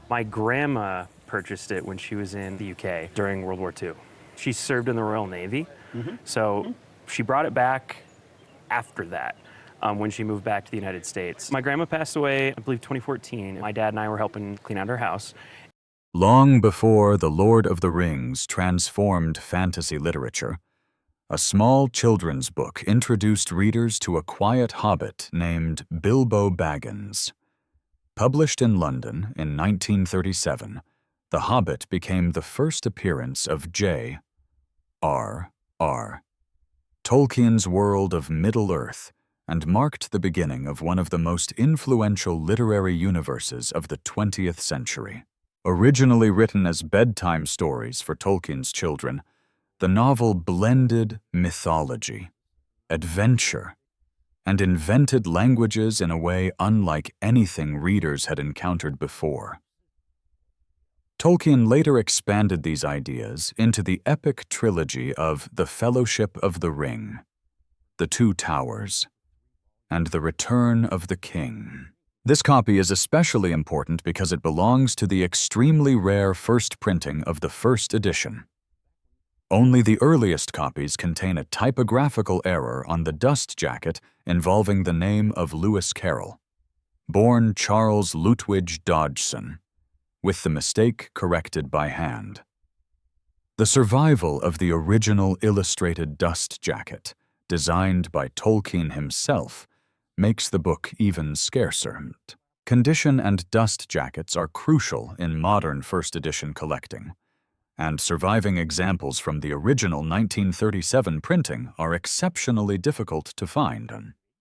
My grandma purchased it when she was in the UK during World War II. She served in the Royal Navy, so she brought it back after that when she moved back to the United States. My grandma passed away, I believe, 2014. My dad and I were helping clean out her house. Long before The Lord of the Rings transformed fantasy literature, a small children's book introduced readers to a quiet hobbit named Bilbo Baggins. Published in London in 1937, The Hobbit became the first appearance of J.R.R. Tolkien's world of Middle-earth, and marked the beginning of one of the most influential literary universes of the 20th century. Originally written as bedtime stories for Tolkien's children, the novel blended mythology, adventure, and invented languages in a way unlike anything readers had encountered before. Tolkien later expanded these ideas into the epic trilogy of The Fellowship of the Ring, The Two Towers, and The Return of the King. This copy is especially important because it belongs to the extremely rare first printing of the first edition. Only the earliest copies contain a typographical error on the dust jacket involving the name of Lewis Carroll, born Charles Lutwidge Dodgson, with the mistake corrected by hand. The survival of the original illustrated dust jacket, designed by Tolkien himself, makes the book even scarcer. Condition and dust jackets are crucial in modern first edition collecting, and surviving examples from the original 1937 printing are exceptionally difficult to find.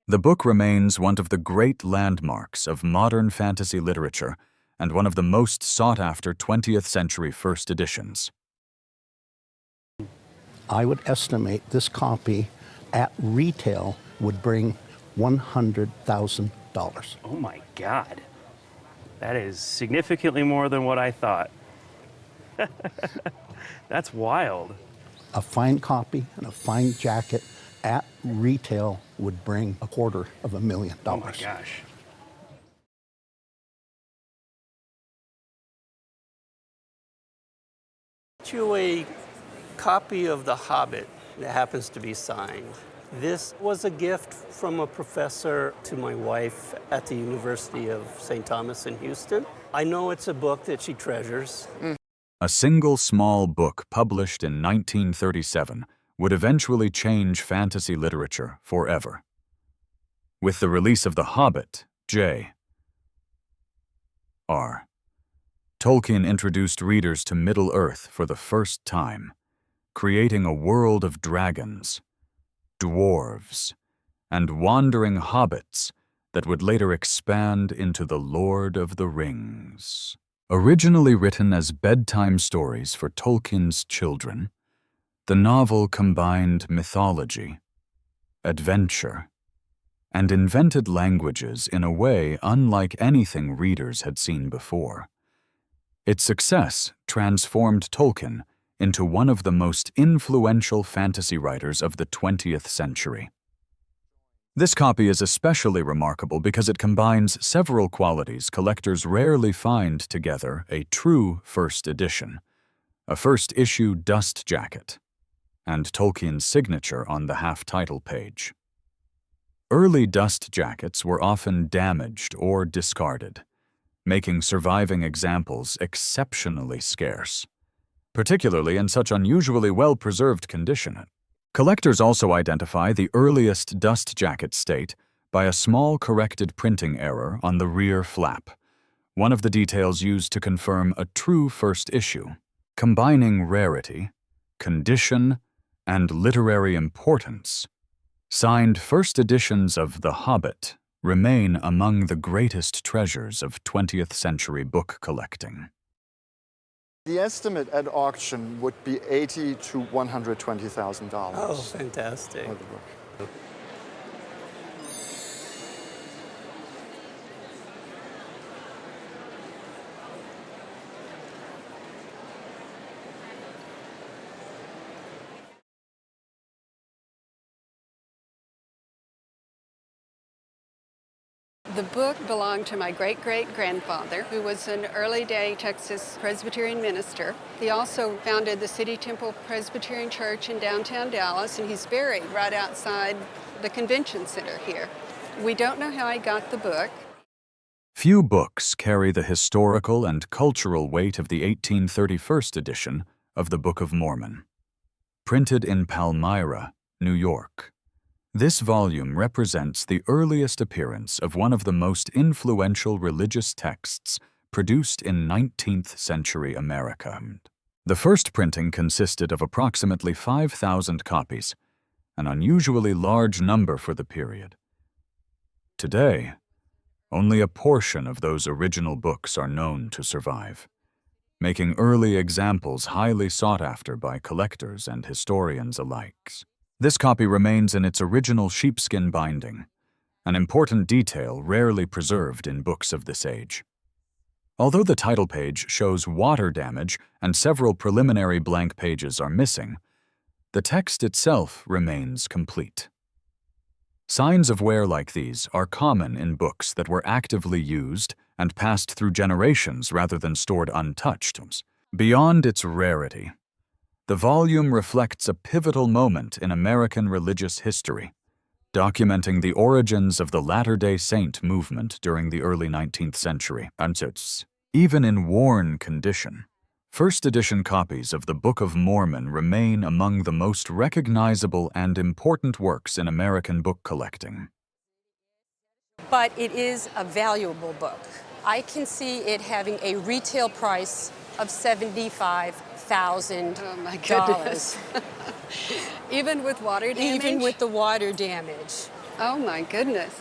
The book remains one of the great landmarks of modern fantasy literature and one of the most sought-after 20th century first editions. I would estimate this copy at retail would bring $100,000. Oh my God. That is significantly more than what I thought. That's wild. A fine copy and a fine jacket at retail would bring $250,000. Oh my gosh. To a copy of The Hobbit that happens to be signed. This was a gift from a professor to my wife at the University of St. Thomas in Houston. I know it's a book that she treasures. A single small book published in 1937 would eventually change fantasy literature forever. With the release of The Hobbit, J.R. Tolkien introduced readers to Middle-earth for the first time, creating a world of dragons, dwarves, and wandering hobbits that would later expand into The Lord of the Rings. Originally written as bedtime stories for Tolkien's children, the novel combined mythology, adventure, and invented languages in a way unlike anything readers had seen before. Its success transformed Tolkien into one of the most influential fantasy writers of the 20th century. This copy is especially remarkable because it combines several qualities collectors rarely find together: a true first edition, a first-issue dust jacket, and Tolkien's signature on the half-title page. Early dust jackets were often damaged or discarded, making surviving examples exceptionally scarce, particularly in such unusually well-preserved condition. Collectors also identify the earliest dust jacket state by a small corrected printing error on the rear flap, one of the details used to confirm a true first issue. Combining rarity, condition, and literary importance, signed first editions of The Hobbit remain among the greatest treasures of 20th century book collecting. The estimate at auction would be $80,000 to $120,000. Oh, fantastic. For the book. The book belonged to my great-great-grandfather, who was an early-day Texas Presbyterian minister. He also founded the City Temple Presbyterian Church in downtown Dallas, and he's buried right outside the convention center here. We don't know how he got the book. Few books carry the historical and cultural weight of the 1831 edition of the Book of Mormon. Printed in Palmyra, New York. This volume represents the earliest appearance of one of the most influential religious texts produced in 19th century America. The first printing consisted of approximately 5,000 copies, an unusually large number for the period. Today, only a portion of those original books are known to survive, making early examples highly sought after by collectors and historians alike. This copy remains in its original sheepskin binding, an important detail rarely preserved in books of this age. Although the title page shows water damage and several preliminary blank pages are missing, the text itself remains complete. Signs of wear like these are common in books that were actively used and passed through generations rather than stored untouched. Beyond its rarity, the volume reflects a pivotal moment in American religious history, documenting the origins of the Latter-day Saint movement during the early 19th century. Even in worn condition, first edition copies of the Book of Mormon remain among the most recognizable and important works in American book collecting. But it is a valuable book. I can see it having a retail price of $75,000. Oh my goodness. Even with water damage? Even with the water damage. Oh my goodness.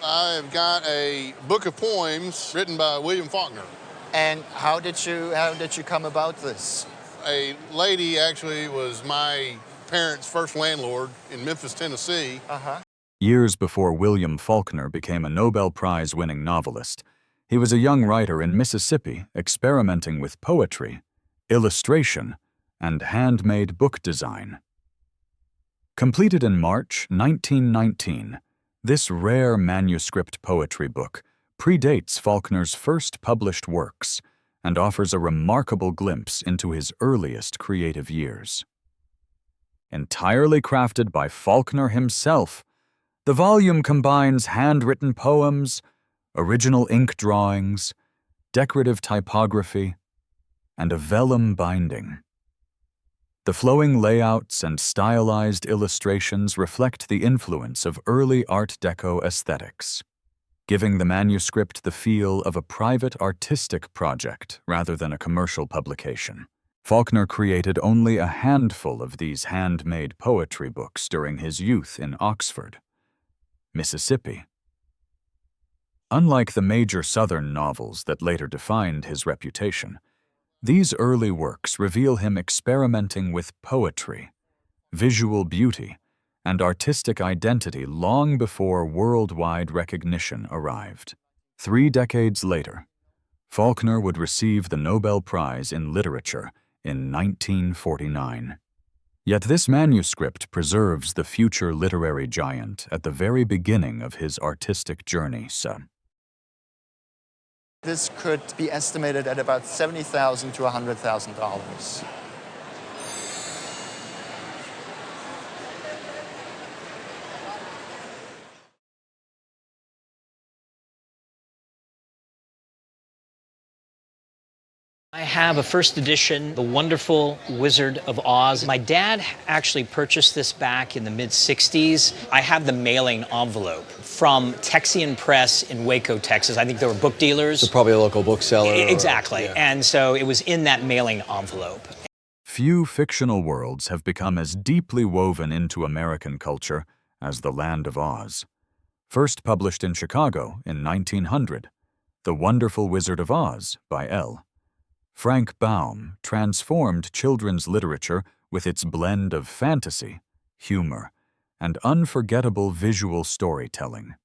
I've got a book of poems written by William Faulkner. And how did you come about this? A lady actually was my parents' first landlord in Memphis, Tennessee. Years before William Faulkner became a Nobel Prize-winning novelist, he was a young writer in Mississippi experimenting with poetry, illustration, and handmade book design. Completed in March 1919, this rare manuscript poetry book predates Faulkner's first published works and offers a remarkable glimpse into his earliest creative years. Entirely crafted by Faulkner himself, the volume combines handwritten poems, original ink drawings, decorative typography, and a vellum binding. The flowing layouts and stylized illustrations reflect the influence of early Art Deco aesthetics, giving the manuscript the feel of a private artistic project rather than a commercial publication. Faulkner created only a handful of these handmade poetry books during his youth in Oxford, Mississippi. Unlike the major Southern novels that later defined his reputation, these early works reveal him experimenting with poetry, visual beauty, and artistic identity long before worldwide recognition arrived. 3 decades later, Faulkner would receive the Nobel Prize in Literature in 1949. Yet this manuscript preserves the future literary giant at the very beginning of his artistic journey. This could be estimated at about $70,000 to $100,000. I have a first edition, The Wonderful Wizard of Oz. My dad actually purchased this back in the mid-60s. I have the mailing envelope from Texian Press in Waco, Texas. I think there were book dealers. So probably a local bookseller. Exactly. Yeah. And so it was in that mailing envelope. Few fictional worlds have become as deeply woven into American culture as The Land of Oz. First published in Chicago in 1900, The Wonderful Wizard of Oz by L. Frank Baum transformed children's literature with its blend of fantasy, humor, and unforgettable visual storytelling.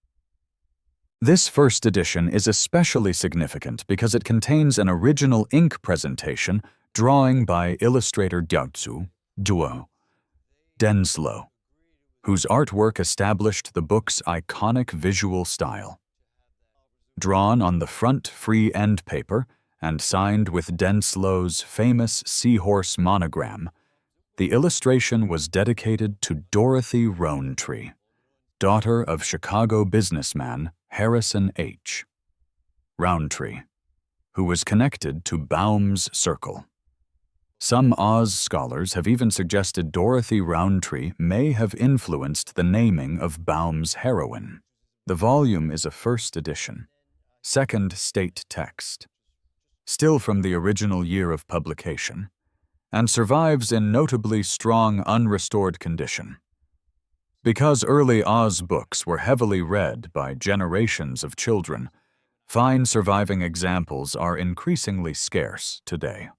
This first edition is especially significant because it contains an original ink presentation drawing by illustrator Denslow, whose artwork established the book's iconic visual style. Drawn on the front free end paper and signed with Denslow's famous seahorse monogram, the illustration was dedicated to Dorothy Rowntree, daughter of Chicago businessman Harrison H. Rowntree, who was connected to Baum's Circle. Some Oz scholars have even suggested Dorothy Rowntree may have influenced the naming of Baum's heroine. The volume is a first edition, second state text, still from the original year of publication, and survives in notably strong unrestored condition. Because early Oz books were heavily read by generations of children, fine surviving examples are increasingly scarce today.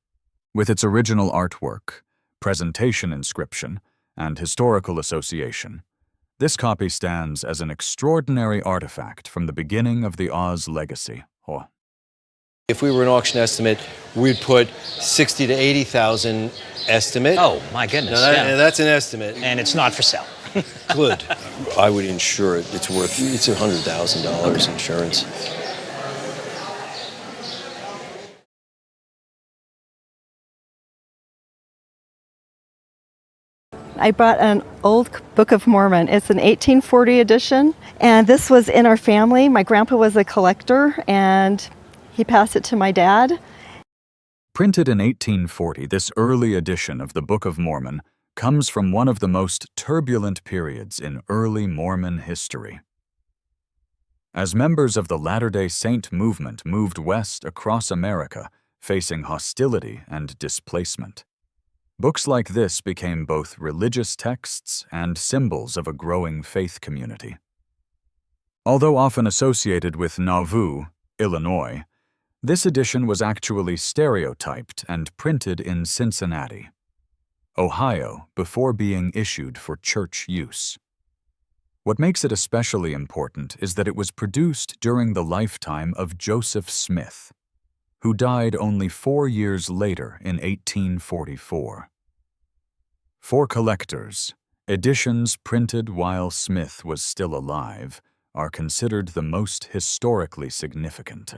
With its original artwork, presentation inscription, and historical association, this copy stands as an extraordinary artifact from the beginning of the Oz legacy. If we were an auction estimate, we'd put 60 to 80,000 estimate. Oh, my goodness. And that's an estimate. And it's not for sale. Good. I would insure it. It's $100,000 insurance. I brought an old Book of Mormon. It's an 1840 edition, and this was in our family. My grandpa was a collector, and he passed it to my dad. Printed in 1840, this early edition of the Book of Mormon comes from one of the most turbulent periods in early Mormon history. As members of the Latter-day Saint movement moved west across America, facing hostility and displacement, books like this became both religious texts and symbols of a growing faith community. Although often associated with Nauvoo, Illinois, this edition was actually stereotyped and printed in Cincinnati, Ohio, before being issued for church use. What makes it especially important is that it was produced during the lifetime of Joseph Smith, who died only 4 years later in 1844. For collectors, editions printed while Smith was still alive are considered the most historically significant.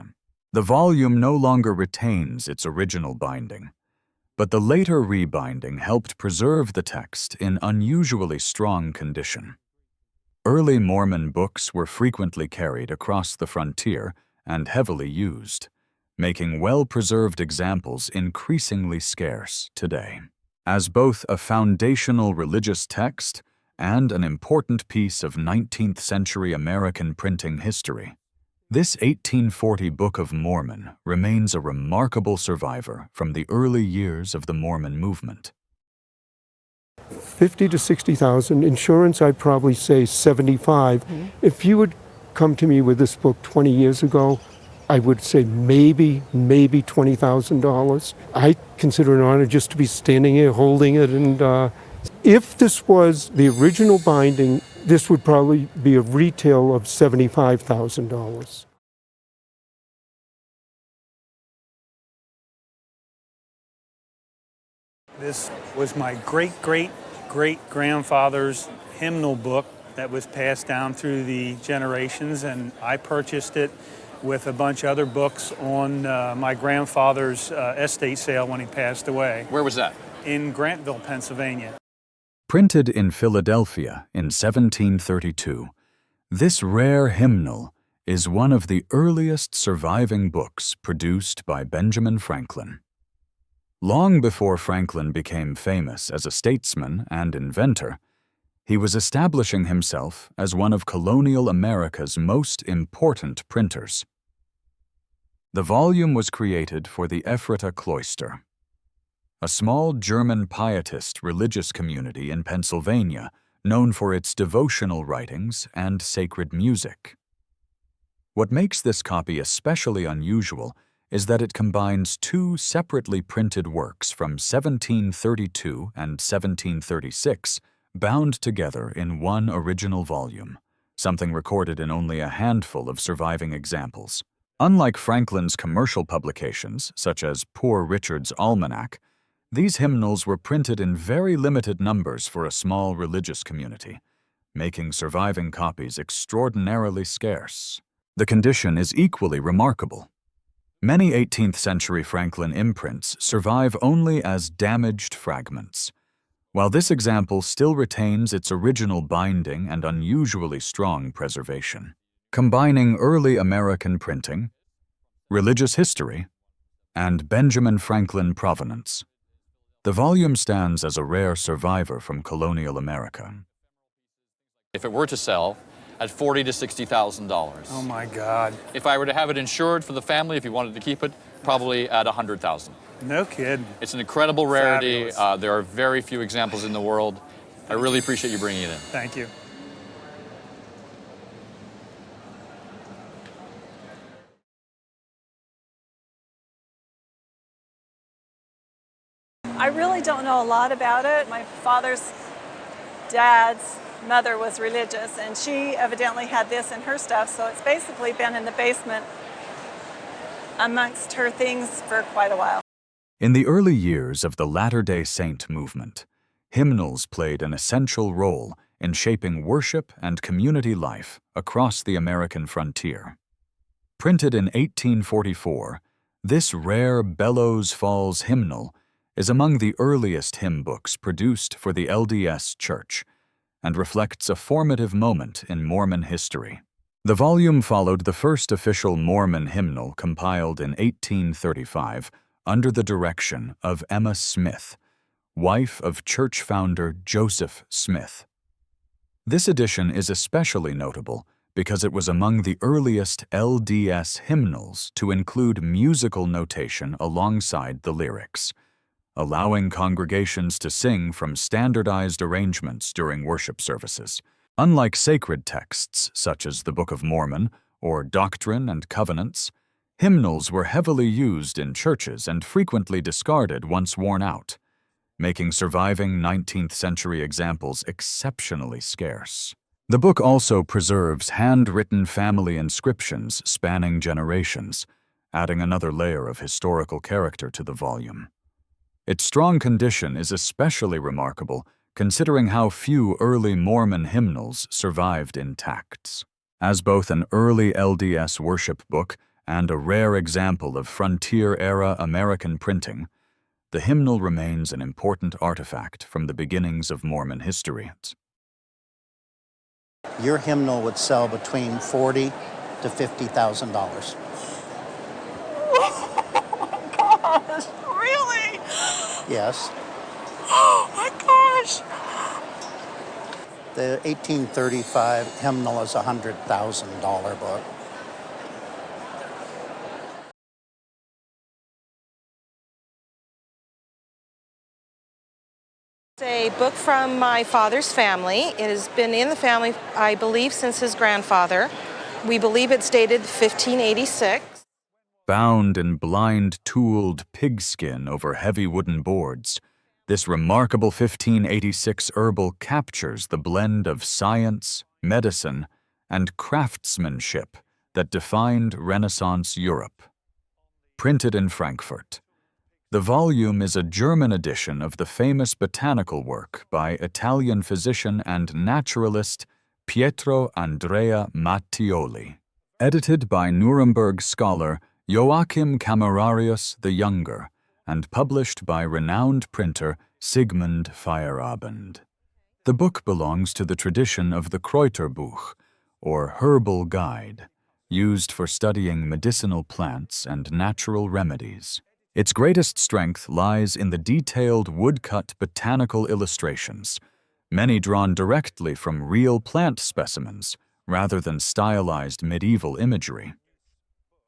The volume no longer retains its original binding, but the later rebinding helped preserve the text in unusually strong condition. Early Mormon books were frequently carried across the frontier and heavily used, making well-preserved examples increasingly scarce today. As both a foundational religious text and an important piece of 19th-century American printing history, this 1840 Book of Mormon remains a remarkable survivor from the early years of the Mormon movement. 50 to 60,000. Insurance, I'd probably say 75. If you would come to me with this book 20 years ago, I would say maybe $20,000. I consider it an honor just to be standing here holding it. And if this was the original binding, this would probably be a retail of $75,000. This was my great-great-great-grandfather's hymnal book that was passed down through the generations, and I purchased it with a bunch of other books on my grandfather's estate sale when he passed away. Where was that? In Grantville, Pennsylvania. Printed in Philadelphia in 1732, this rare hymnal is one of the earliest surviving books produced by Benjamin Franklin. Long before Franklin became famous as a statesman and inventor, he was establishing himself as one of colonial America's most important printers. The volume was created for the Ephrata Cloister, a small German pietist religious community in Pennsylvania known for its devotional writings and sacred music. What makes this copy especially unusual is that it combines two separately printed works from 1732 and 1736 bound together in one original volume, something recorded in only a handful of surviving examples. Unlike Franklin's commercial publications, such as Poor Richard's Almanac, these hymnals were printed in very limited numbers for a small religious community, making surviving copies extraordinarily scarce. The condition is equally remarkable. Many 18th century Franklin imprints survive only as damaged fragments, while this example still retains its original binding and unusually strong preservation. Combining early American printing, religious history, and Benjamin Franklin provenance, the volume stands as a rare survivor from colonial America. If it were to sell, at $40,000 to $60,000. Oh my God. If I were to have it insured for the family, if you wanted to keep it, probably at $100,000. No kidding. It's an incredible rarity. There are very few examples in the world. I really appreciate you bringing it in. Thank you. I really don't know a lot about it. My father's dad's mother was religious, and she evidently had this in her stuff, so it's basically been in the basement amongst her things for quite a while. In the early years of the Latter-day Saint movement, hymnals played an essential role in shaping worship and community life across the American frontier. Printed in 1844, this rare Bellows Falls hymnal is among the earliest hymn books produced for the LDS Church and reflects a formative moment in Mormon history. The volume followed the first official Mormon hymnal compiled in 1835 under the direction of Emma Smith, wife of church founder Joseph Smith. This edition is especially notable because it was among the earliest LDS hymnals to include musical notation alongside the lyrics, allowing congregations to sing from standardized arrangements during worship services. Unlike sacred texts such as the Book of Mormon or Doctrine and Covenants, hymnals were heavily used in churches and frequently discarded once worn out, making surviving 19th century examples exceptionally scarce. The book also preserves handwritten family inscriptions spanning generations, adding another layer of historical character to the volume. Its strong condition is especially remarkable considering how few early Mormon hymnals survived intact. As both an early LDS worship book and a rare example of frontier-era American printing, the hymnal remains an important artifact from the beginnings of Mormon history. Your hymnal would sell between $40,000 to $50,000. Oh my gosh, really? Yes. Oh my gosh. The 1835 hymnal is a $100,000 book. It's a book from my father's family. It has been in the family, I believe, since his grandfather. We believe it's dated 1586. Bound in blind-tooled pigskin over heavy wooden boards, this remarkable 1586 herbal captures the blend of science, medicine, and craftsmanship that defined Renaissance Europe. Printed in Frankfurt, the volume is a German edition of the famous botanical work by Italian physician and naturalist Pietro Andrea Mattioli, edited by Nuremberg scholar Joachim Camerarius the Younger, and published by renowned printer Sigmund Feyerabend. The book belongs to the tradition of the Kräuterbuch, or herbal guide, used for studying medicinal plants and natural remedies. Its greatest strength lies in the detailed woodcut botanical illustrations, many drawn directly from real plant specimens rather than stylized medieval imagery.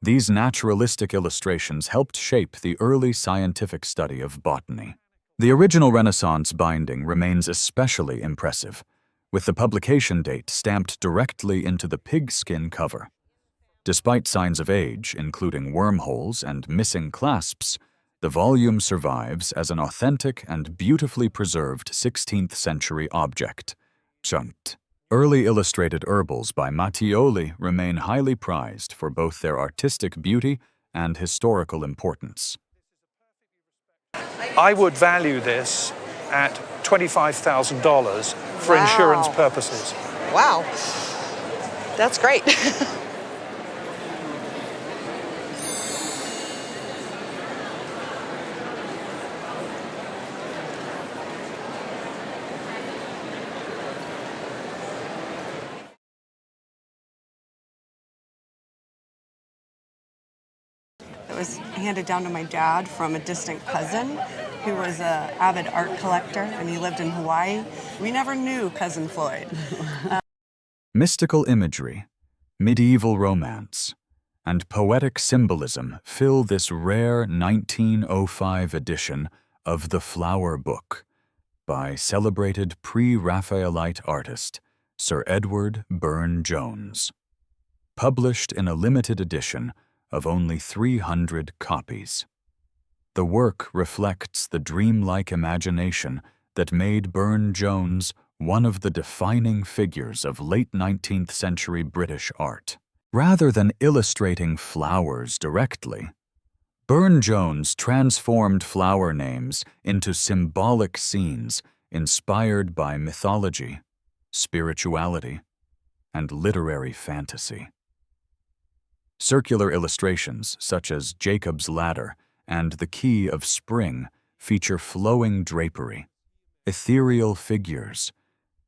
These naturalistic illustrations helped shape the early scientific study of botany. The original Renaissance binding remains especially impressive, with the publication date stamped directly into the pigskin cover. Despite signs of age, including wormholes and missing clasps, The volume survives as an authentic and beautifully preserved 16th century object, Chunt. Early illustrated herbals by Mattioli remain highly prized for both their artistic beauty and historical importance. I would value this at $25,000 for insurance purposes. Wow, that's great. It was handed down to my dad from a distant cousin who was an avid art collector, and he lived in Hawaii. We never knew Cousin Floyd. Mystical imagery, medieval romance, and poetic symbolism fill this rare 1905 edition of The Flower Book by celebrated pre-Raphaelite artist Sir Edward Burne-Jones. Published in a limited edition of only 300 copies. The work reflects the dreamlike imagination that made Burne-Jones one of the defining figures of late 19th century British art. Rather than illustrating flowers directly, Burne-Jones transformed flower names into symbolic scenes inspired by mythology, spirituality, and literary fantasy. Circular illustrations such as Jacob's Ladder and the Key of Spring feature flowing drapery, ethereal figures,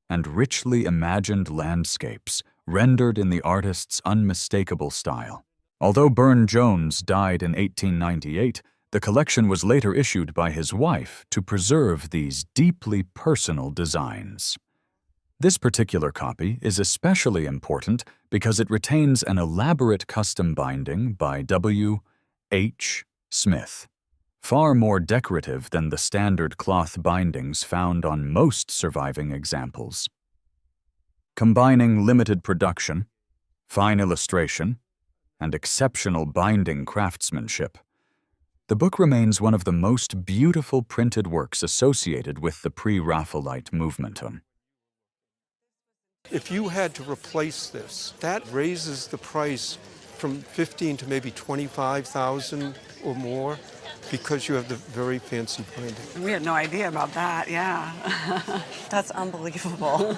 and richly imagined landscapes rendered in the artist's unmistakable style. Although Burne-Jones died in 1898, the collection was later issued by his wife to preserve these deeply personal designs. This particular copy is especially important because it retains an elaborate custom binding by W. H. Smith, far more decorative than the standard cloth bindings found on most surviving examples. Combining limited production, fine illustration, and exceptional binding craftsmanship, the book remains one of the most beautiful printed works associated with the pre-Raphaelite movement. If you had to replace this, that raises the price from 15 to maybe 25,000 or more because you have the very fancy binding. We had no idea about that, yeah. That's unbelievable.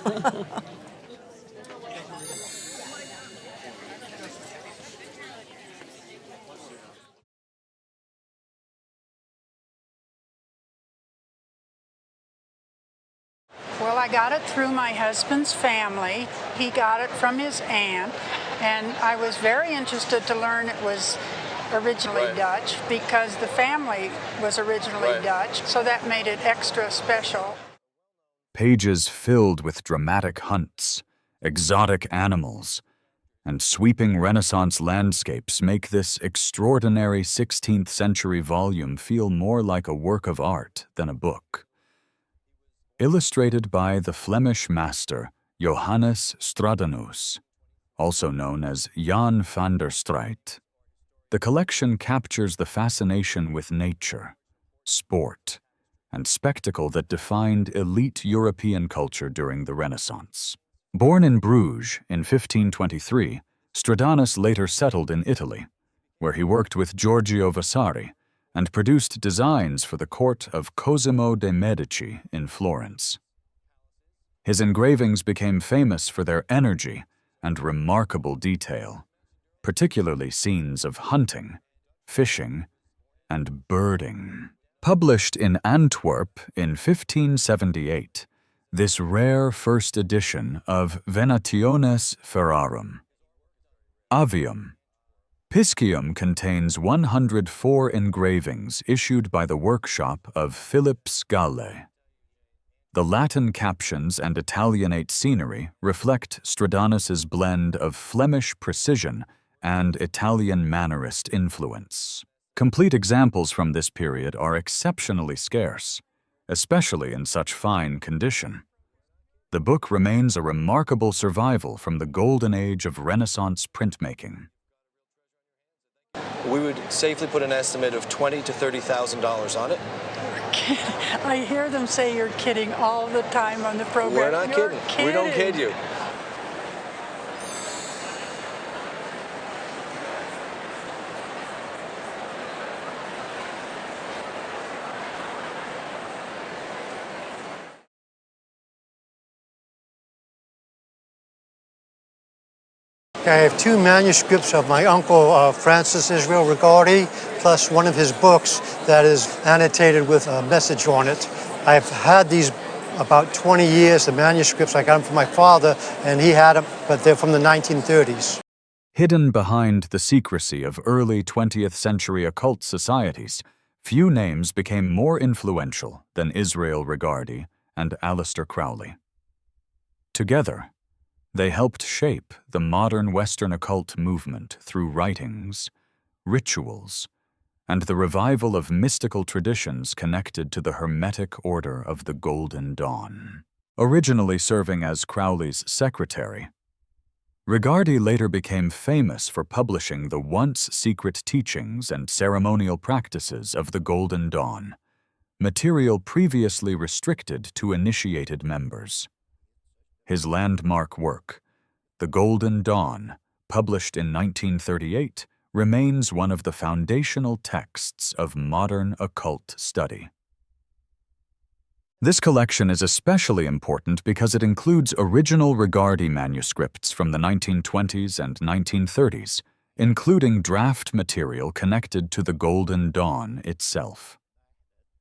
Well, I got it through my husband's family. He got it from his aunt, and I was very interested to learn it was originally Dutch because the family was originally Dutch, so that made it extra special. Pages filled with dramatic hunts, exotic animals, and sweeping Renaissance landscapes make this extraordinary 16th century volume feel more like a work of art than a book. Illustrated by the Flemish master Johannes Stradanus, also known as Jan van der Straat, the collection captures the fascination with nature, sport, and spectacle that defined elite European culture during the Renaissance. Born in Bruges in 1523, Stradanus later settled in Italy, where he worked with Giorgio Vasari and produced designs for the court of Cosimo de' Medici in Florence. His engravings became famous for their energy and remarkable detail, particularly scenes of hunting, fishing, and birding. Published in Antwerp in 1578, this rare first edition of Venationes Ferrarum. Avium. Piscium contains 104 engravings issued by the workshop of Philip Scale. The Latin captions and Italianate scenery reflect Stradanus's blend of Flemish precision and Italian Mannerist influence. Complete examples from this period are exceptionally scarce, especially in such fine condition. The book remains a remarkable survival from the golden age of Renaissance printmaking. we would safely put an estimate of $20,000 to $30,000 on it. I hear them say you're kidding all the time on the program. We're not kidding. We don't kid you. I have two manuscripts of my uncle Francis Israel Rigardi, plus one of his books that is annotated with a message on it. I've had these about 20 years, the manuscripts. I got them from my father, and he had them, but they're from the 1930s. Hidden behind the secrecy of early 20th century occult societies, few names became more influential than Israel Rigardi and Aleister Crowley. Together, they helped shape the modern Western occult movement through writings, rituals, and the revival of mystical traditions connected to the Hermetic Order of the Golden Dawn. Originally serving as Crowley's secretary, Rigardi later became famous for publishing the once secret teachings and ceremonial practices of the Golden Dawn, material previously restricted to initiated members. His landmark work, The Golden Dawn, published in 1938, remains one of the foundational texts of modern occult study. This collection is especially important because it includes original Rigardi manuscripts from the 1920s and 1930s, including draft material connected to the Golden Dawn itself.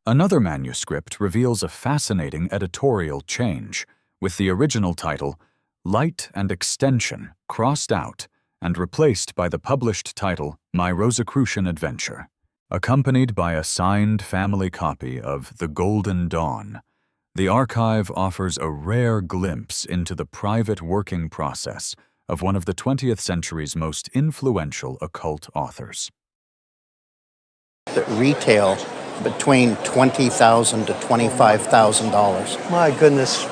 Another manuscript reveals a fascinating editorial change, with the original title, Light and Extension, crossed out and replaced by the published title, My Rosicrucian Adventure. Accompanied by a signed family copy of The Golden Dawn, the archive offers a rare glimpse into the private working process of one of the 20th century's most influential occult authors. That retail between $20,000 to $25,000. My goodness,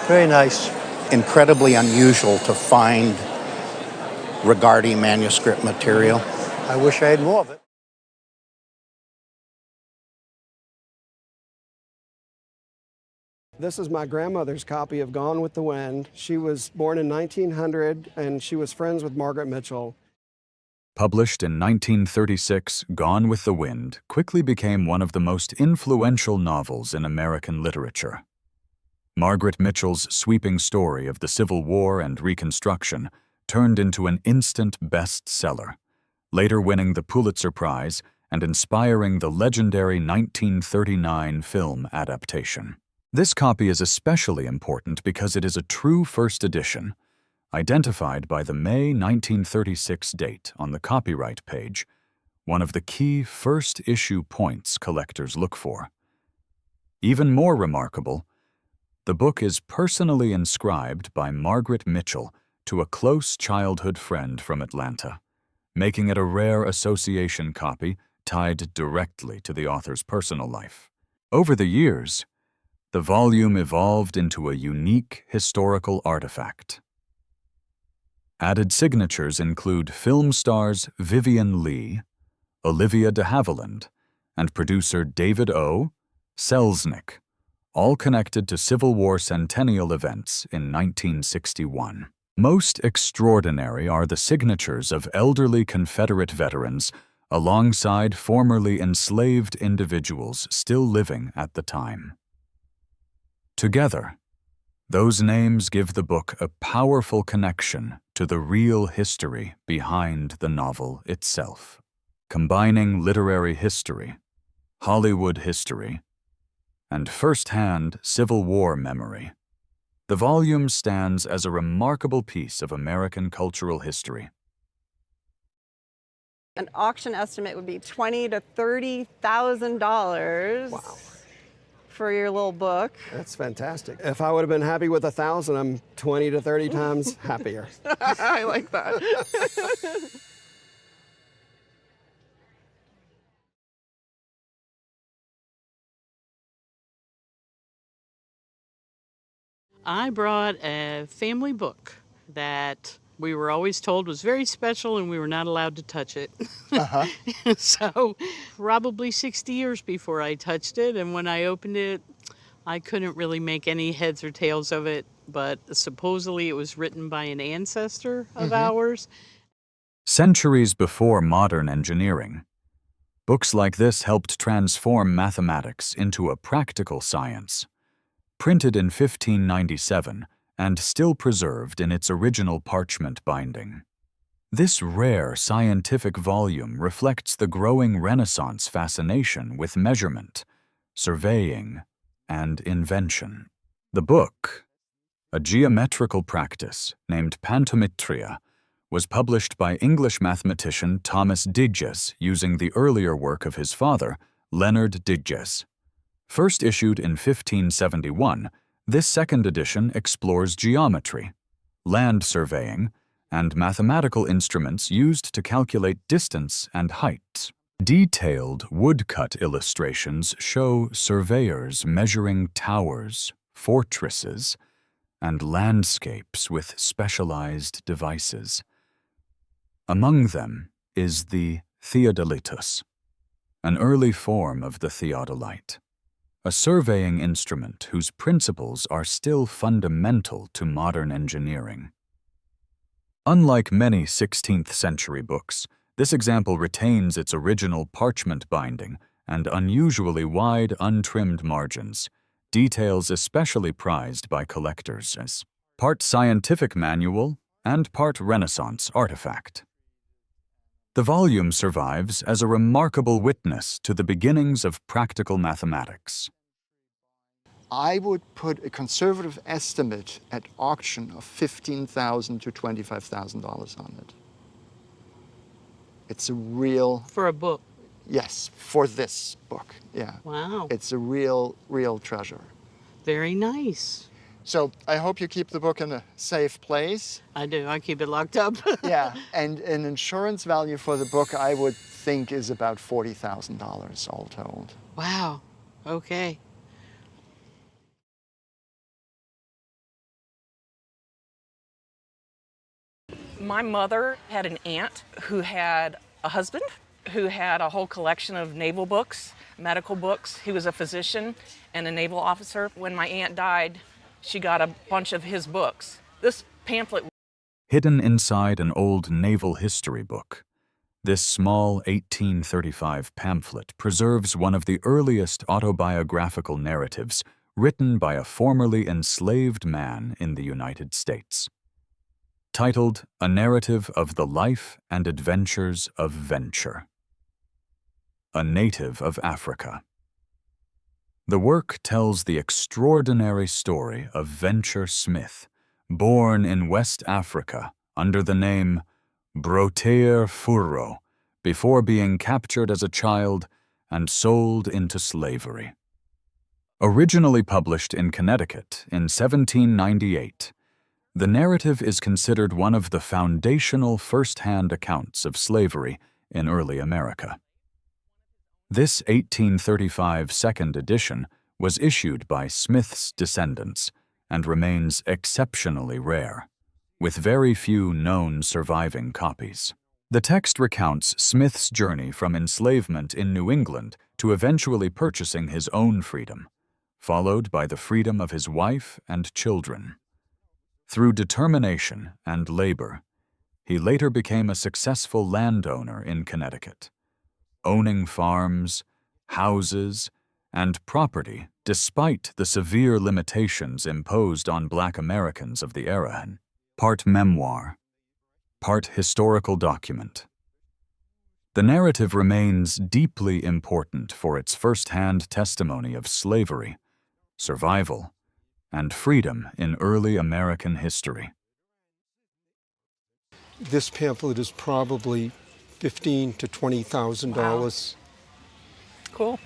very nice. Incredibly unusual to find Rigardi manuscript material. I wish I had more of it. This is my grandmother's copy of Gone with the Wind. She was born in 1900, and she was friends with Margaret Mitchell. Published in 1936, Gone with the Wind quickly became one of the most influential novels in American literature. Margaret Mitchell's sweeping story of the Civil War and Reconstruction turned into an instant bestseller, later winning the Pulitzer Prize and inspiring the legendary 1939 film adaptation. This copy is especially important because it is a true first edition, identified by the May 1936 date on the copyright page, one of the key first-issue points collectors look for. Even more remarkable, the book is personally inscribed by Margaret Mitchell to a close childhood friend from Atlanta, making it a rare association copy tied directly to the author's personal life. Over the years, the volume evolved into a unique historical artifact. Added signatures include film stars Vivien Leigh, Olivia de Havilland, and producer David O. Selznick, all connected to Civil War centennial events in 1961. Most extraordinary are the signatures of elderly Confederate veterans alongside formerly enslaved individuals still living at the time. Together, those names give the book a powerful connection to the real history behind the novel itself. Combining literary history, Hollywood history, and first-hand Civil War memory, the volume stands as a remarkable piece of American cultural history. An auction estimate would be $20,000 to $30,000. Wow. For your little book. That's fantastic. If I would have been happy with 1,000, I'm 20 to 30 times happier. I like that. I brought a family book that we were always told was very special and we were not allowed to touch it. Uh-huh. So probably 60 years before I touched it, and when I opened it, I couldn't really make any heads or tails of it, but supposedly it was written by an ancestor of ours. Centuries before modern engineering, books like this helped transform mathematics into a practical science. Printed in 1597 and still preserved in its original parchment binding. This rare scientific volume reflects the growing Renaissance fascination with measurement, surveying, and invention. The book, a geometrical practice named pantometria, was published by English mathematician Thomas Digges using the earlier work of his father, Leonard Digges. First issued in 1571, this second edition explores geometry, land surveying, and mathematical instruments used to calculate distance and height. Detailed woodcut illustrations show surveyors measuring towers, fortresses, and landscapes with specialized devices. Among them is the theodolitus, an early form of the theodolite, a surveying instrument whose principles are still fundamental to modern engineering. Unlike many 16th century books, this example retains its original parchment binding and unusually wide, untrimmed margins, details especially prized by collectors as part scientific manual and part Renaissance artifact. The volume survives as a remarkable witness to the beginnings of practical mathematics. I would put a conservative estimate at auction of $15,000 to $25,000 on it. It's a real... For a book? Yes, for this book, yeah. Wow. It's a real treasure. Very nice. So I hope you keep the book in a safe place. I do. I keep it locked up. Yeah, and an insurance value for the book I would think is about $40,000 all told. Wow. Okay. My mother had an aunt who had a husband who had a whole collection of naval books, medical books. He was a physician and a naval officer. When my aunt died, she got a bunch of his books. This pamphlet... Hidden inside an old naval history book, this small 1835 pamphlet preserves one of the earliest autobiographical narratives written by a formerly enslaved man in the United States. Titled A Narrative of the Life and Adventures of Venture. A native of Africa. The work tells the extraordinary story of Venture Smith, born in West Africa under the name Broteer Furro, before being captured as a child and sold into slavery. Originally published in Connecticut in 1798, the narrative is considered one of the foundational first-hand accounts of slavery in early America. This 1835 second edition was issued by Smith's descendants and remains exceptionally rare, with very few known surviving copies. The text recounts Smith's journey from enslavement in New England to eventually purchasing his own freedom, followed by the freedom of his wife and children. Through determination and labor, he later became a successful landowner in Connecticut, owning farms, houses, and property despite the severe limitations imposed on Black Americans of the era. Part memoir, part historical document. The narrative remains deeply important for its first-hand testimony of slavery, survival, and freedom in early American history. This pamphlet is probably $15,000 to $20,000. Wow. Cool.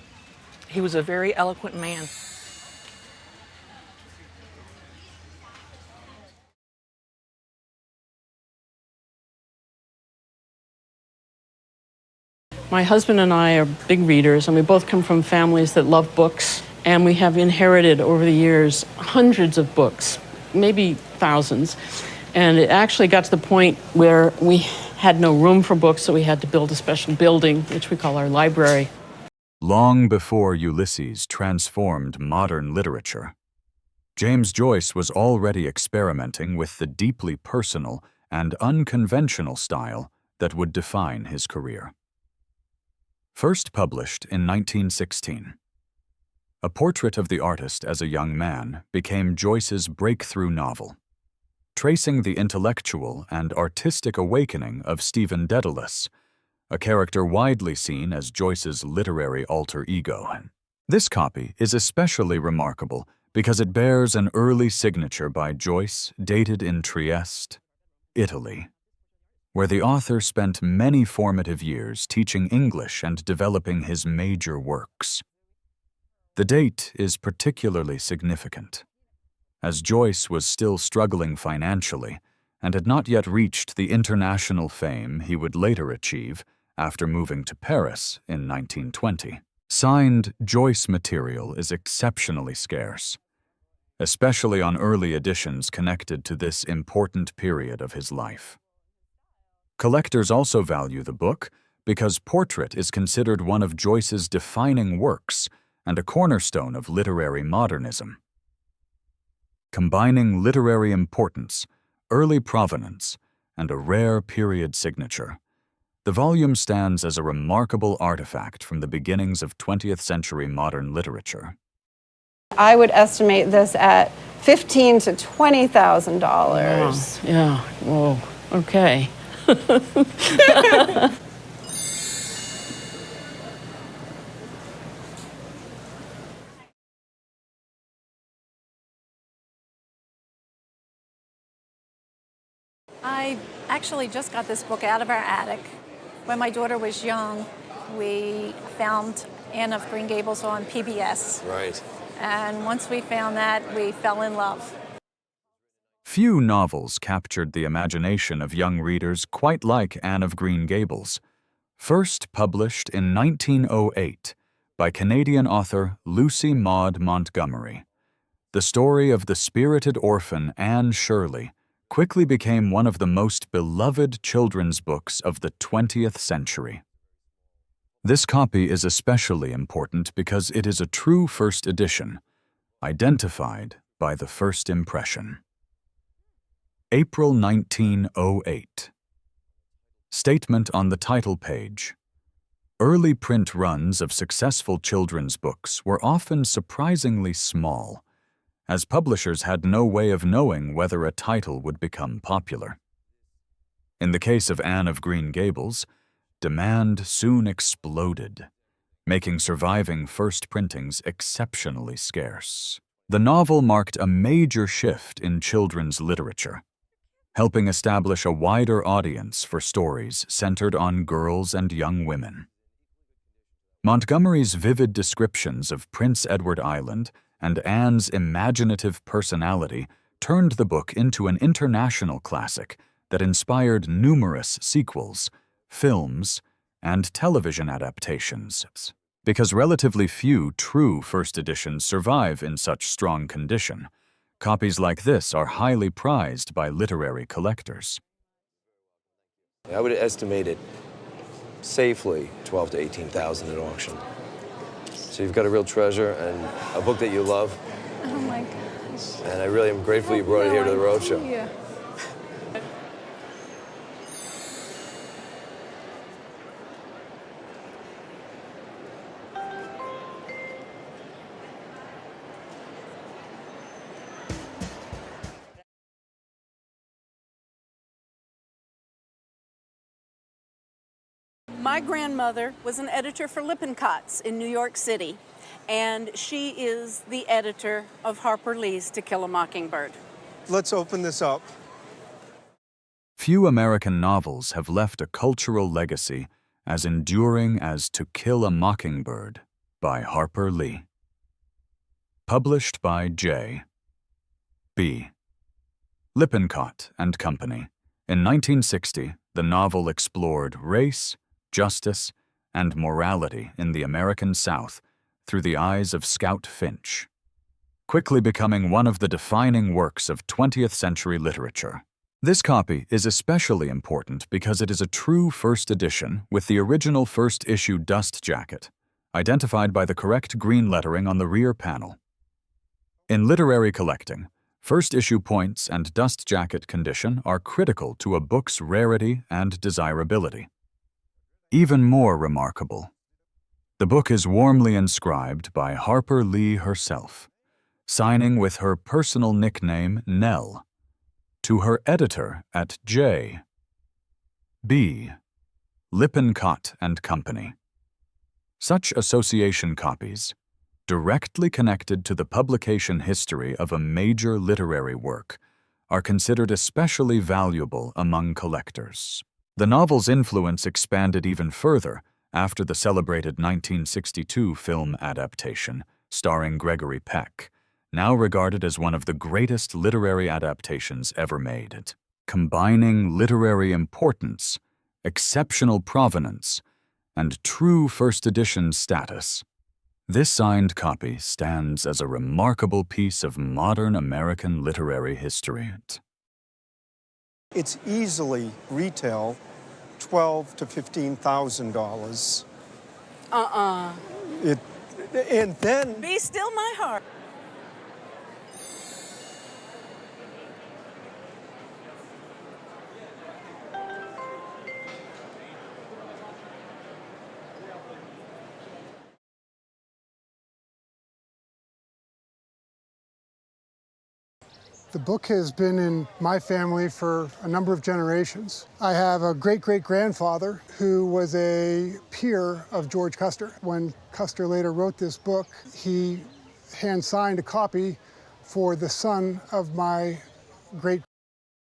He was a very eloquent man. My husband and I are big readers, and we both come from families that love books, and we have inherited over the years hundreds of books, maybe thousands. And it actually got to the point where we had no room for books, so we had to build a special building, which we call our library. Long before Ulysses transformed modern literature, James Joyce was already experimenting with the deeply personal and unconventional style that would define his career. First published in 1916, A Portrait of the Artist as a Young Man became Joyce's breakthrough novel, tracing the intellectual and artistic awakening of Stephen Dedalus, a character widely seen as Joyce's literary alter ego. This copy is especially remarkable because it bears an early signature by Joyce dated in Trieste, Italy, where the author spent many formative years teaching English and developing his major works. The date is particularly significant, as Joyce was still struggling financially and had not yet reached the international fame he would later achieve after moving to Paris in 1920. Signed Joyce material is exceptionally scarce, especially on early editions connected to this important period of his life. Collectors also value the book because Portrait is considered one of Joyce's defining works and a cornerstone of literary modernism. Combining literary importance, early provenance, and a rare period signature, the volume stands as a remarkable artifact from the beginnings of 20th century modern literature. I would estimate this at $15,000 to $20,000. Yeah, whoa, okay. I actually just got this book out of our attic. When my daughter was young, we found Anne of Green Gables on PBS. Right. And once we found that, we fell in love. Few novels captured the imagination of young readers quite like Anne of Green Gables, first published in 1908 by Canadian author Lucy Maud Montgomery. The story of the spirited orphan Anne Shirley quickly became one of the most beloved children's books of the 20th century. This copy is especially important because it is a true first edition, identified by the first impression. April 1908. Statement on the title page. Early print runs of successful children's books were often surprisingly small, as publishers had no way of knowing whether a title would become popular. In the case of Anne of Green Gables, demand soon exploded, making surviving first printings exceptionally scarce. The novel marked a major shift in children's literature, helping establish a wider audience for stories centered on girls and young women. Montgomery's vivid descriptions of Prince Edward Island and Anne's imaginative personality turned the book into an international classic that inspired numerous sequels, films, and television adaptations. Because relatively few true first editions survive in such strong condition, copies like this are highly prized by literary collectors. I would estimate it safely 12 to 18,000 at auction. So you've got a real treasure and a book that you love. Oh my gosh. And I really am grateful you brought it here to the Roadshow. Yeah. My grandmother was an editor for Lippincotts in New York City, and she is the editor of Harper Lee's To Kill a Mockingbird. Let's open this up. Few American novels have left a cultural legacy as enduring as To Kill a Mockingbird by Harper Lee. Published by J. B. Lippincott and Company. In 1960, the novel explored race, justice, and morality in the American South through the eyes of Scout Finch, quickly becoming one of the defining works of 20th century literature. This copy is especially important because it is a true first edition with the original first issue dust jacket, identified by the correct green lettering on the rear panel. In literary collecting, first issue points and dust jacket condition are critical to a book's rarity and desirability. Even more remarkable, the book is warmly inscribed by Harper Lee herself, signing with her personal nickname Nell, to her editor at J. B. Lippincott and Company. Such association copies, directly connected to the publication history of a major literary work, are considered especially valuable among collectors. The novel's influence expanded even further after the celebrated 1962 film adaptation starring Gregory Peck, now regarded as one of the greatest literary adaptations ever made, combining literary importance, exceptional provenance, and true first edition status. This signed copy stands as a remarkable piece of modern American literary history. It's easily retail $12,000 to $15,000. And then Be still my heart. The book has been in my family for a number of generations. I have a great-great-grandfather who was a peer of George Custer. When Custer later wrote this book, he hand-signed a copy for the son of my great.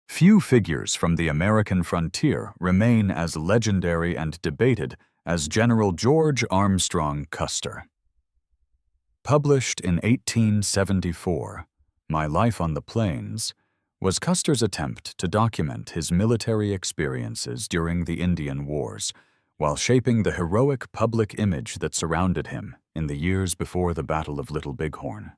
Few figures from the American frontier remain as legendary and debated as General George Armstrong Custer. Published in 1874, My Life on the Plains was Custer's attempt to document his military experiences during the Indian Wars, while shaping the heroic public image that surrounded him in the years before the Battle of Little Bighorn.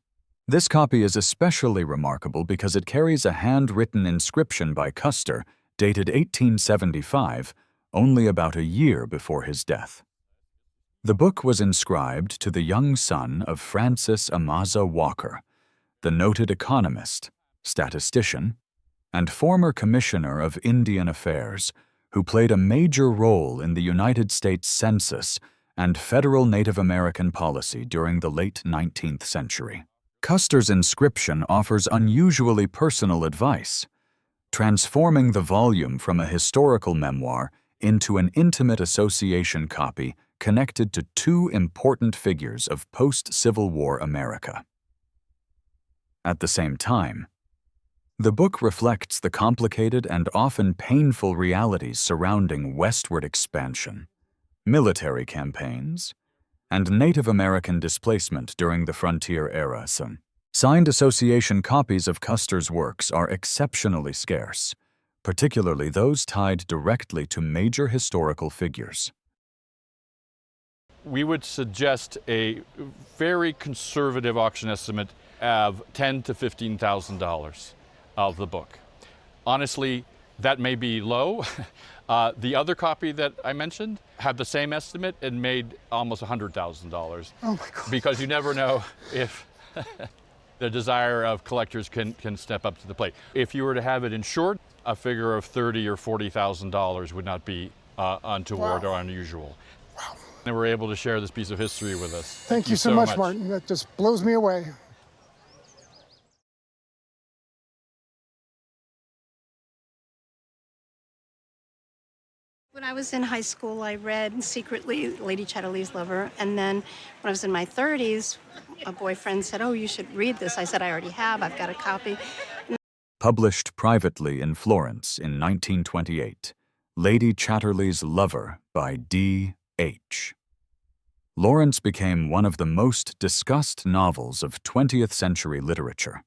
This copy is especially remarkable because it carries a handwritten inscription by Custer dated 1875, only about a year before his death. The book was inscribed to the young son of Francis Amaza Walker, the noted economist, statistician, and former Commissioner of Indian Affairs, who played a major role in the United States Census and federal Native American policy during the late 19th century. Custer's inscription offers unusually personal advice, transforming the volume from a historical memoir into an intimate association copy connected to two important figures of post-Civil War America. At the same time, the book reflects the complicated and often painful realities surrounding westward expansion, military campaigns, and Native American displacement during the frontier era. Signed association copies of Custer's works are exceptionally scarce, particularly those tied directly to major historical figures. We would suggest a very conservative auction estimate of $10,000 to $15,000 of the book. Honestly, that may be low. The other copy that I mentioned had the same estimate and made almost $100,000. Oh my God. Because you never know if the desire of collectors can step up to the plate. If you were to have it insured, a figure of $30,000 or $40,000 would not be untoward or unusual. Wow. And we're able to share this piece of history with us. Thank you so much, Martin. That just blows me away. When I was in high school, I read secretly Lady Chatterley's Lover, and then when I was in my 30s, a boyfriend said, "Oh, you should read this." I said, "I already have. I've got a copy." Published privately in Florence in 1928, Lady Chatterley's Lover by D.H. Lawrence became one of the most discussed novels of 20th century literature.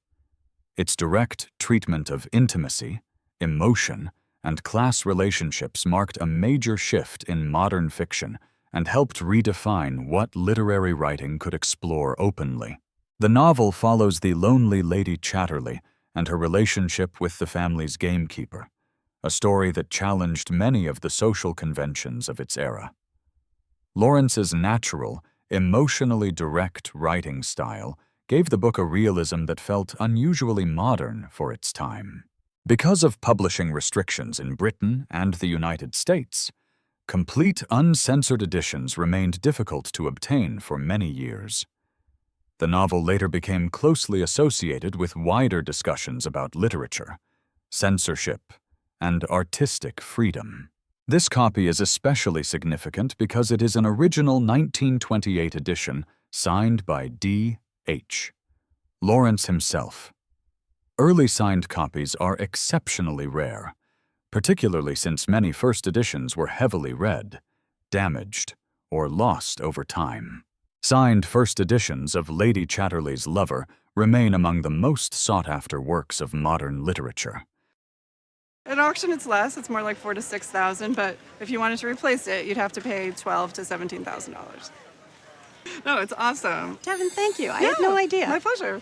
Its direct treatment of intimacy, emotion, and class relationships marked a major shift in modern fiction and helped redefine what literary writing could explore openly. The novel follows the lonely Lady Chatterley and her relationship with the family's gamekeeper, a story that challenged many of the social conventions of its era. Lawrence's natural, emotionally direct writing style gave the book a realism that felt unusually modern for its time. Because of publishing restrictions in Britain and the United States, complete uncensored editions remained difficult to obtain for many years. The novel later became closely associated with wider discussions about literature, censorship, and artistic freedom. This copy is especially significant because it is an original 1928 edition signed by D.H. Lawrence himself. Early signed copies are exceptionally rare, particularly since many first editions were heavily read, damaged, or lost over time. Signed first editions of Lady Chatterley's Lover remain among the most sought-after works of modern literature. At auction, it's less. It's more like $4,000 to $6,000. But if you wanted to replace it, you'd have to pay $12,000 to $17,000. No, it's awesome. Devin, thank you. I had no idea. My pleasure.